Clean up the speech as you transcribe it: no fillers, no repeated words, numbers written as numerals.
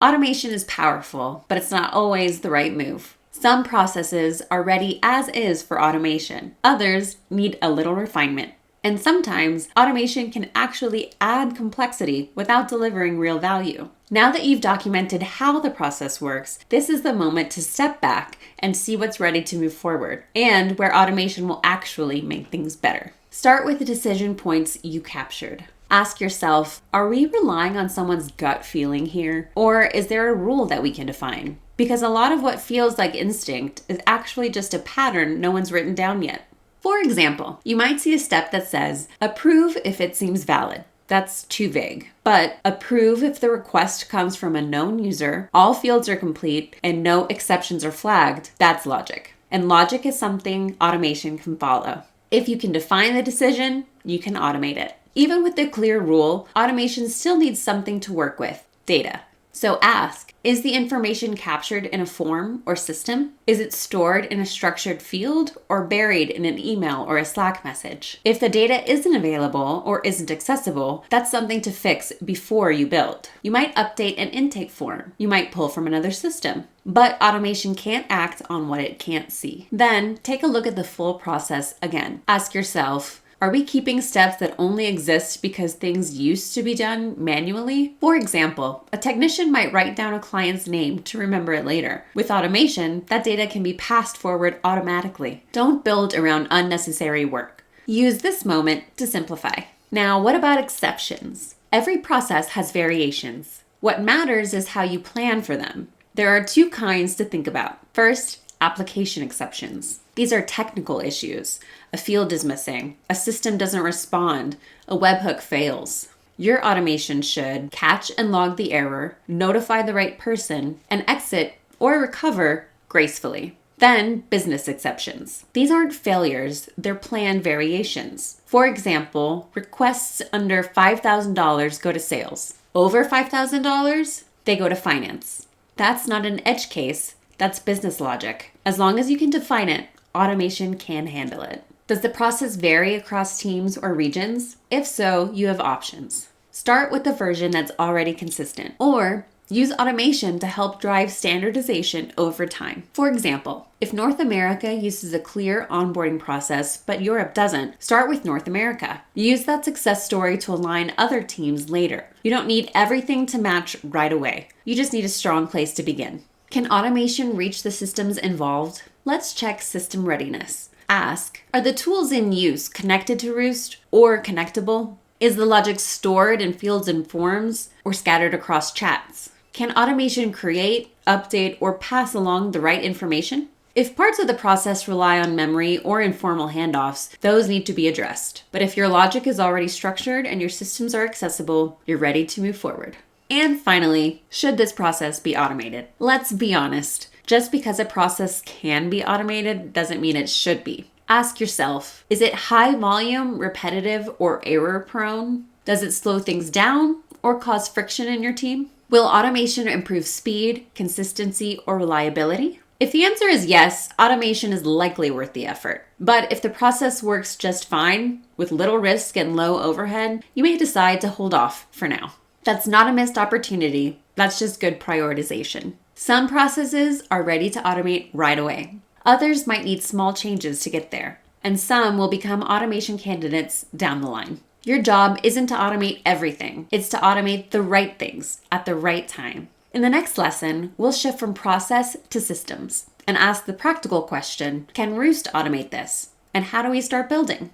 Automation is powerful, but it's not always the right move. Some processes are ready as is for automation. Others need a little refinement. And sometimes automation can actually add complexity without delivering real value. Now that you've documented how the process works, this is the moment to step back and see what's ready to move forward and where automation will actually make things better. Start with the decision points you captured. Ask yourself, are we relying on someone's gut feeling here? Or is there a rule that we can define? Because a lot of what feels like instinct is actually just a pattern no one's written down yet. For example, you might see a step that says, approve if it seems valid. That's too vague. But approve if the request comes from a known user, all fields are complete, and no exceptions are flagged. That's logic. And logic is something automation can follow. If you can define the decision, you can automate it. Even with the clear rule, automation still needs something to work with, data. So ask, is the information captured in a form or system? Is it stored in a structured field or buried in an email or a Slack message? If the data isn't available or isn't accessible, that's something to fix before you build. You might update an intake form. You might pull from another system. But automation can't act on what it can't see. Then take a look at the full process again. Ask yourself, are we keeping steps that only exist because things used to be done manually? For example, a technician might write down a client's name to remember it later. With automation, that data can be passed forward automatically. Don't build around unnecessary work. Use this moment to simplify. Now, what about exceptions? Every process has variations. What matters is how you plan for them. There are two kinds to think about. First, application exceptions. These are technical issues. A field is missing, a system doesn't respond, a webhook fails. Your automation should catch and log the error, notify the right person, and exit or recover gracefully. Then, business exceptions. These aren't failures, they're planned variations. For example, requests under $5,000 go to sales. Over $5,000, they go to finance. That's not an edge case, that's business logic. As long as you can define it, automation can handle it. Does the process vary across teams or regions? If so, you have options. Start with the version that's already consistent, or use automation to help drive standardization over time. For example, if North America uses a clear onboarding process, but Europe doesn't, start with North America. Use that success story to align other teams later. You don't need everything to match right away. You just need a strong place to begin. Can automation reach the systems involved? Let's check system readiness. Ask, are the tools in use connected to Roost or connectable? Is the logic stored in fields and forms or scattered across chats? Can automation create, update, or pass along the right information? If parts of the process rely on memory or informal handoffs, those need to be addressed. But if your logic is already structured and your systems are accessible, you're ready to move forward. And finally, should this process be automated? Let's be honest. Just because a process can be automated doesn't mean it should be. Ask yourself, is it high volume, repetitive, or error prone? Does it slow things down or cause friction in your team? Will automation improve speed, consistency, or reliability? If the answer is yes, automation is likely worth the effort. But if the process works just fine, with little risk and low overhead, you may decide to hold off for now. That's not a missed opportunity, that's just good prioritization. Some processes are ready to automate right away. Others might need small changes to get there, and some will become automation candidates down the line. Your job isn't to automate everything, it's to automate the right things at the right time. In the next lesson, we'll shift from process to systems and ask the practical question, can Roost automate this? And how do we start building?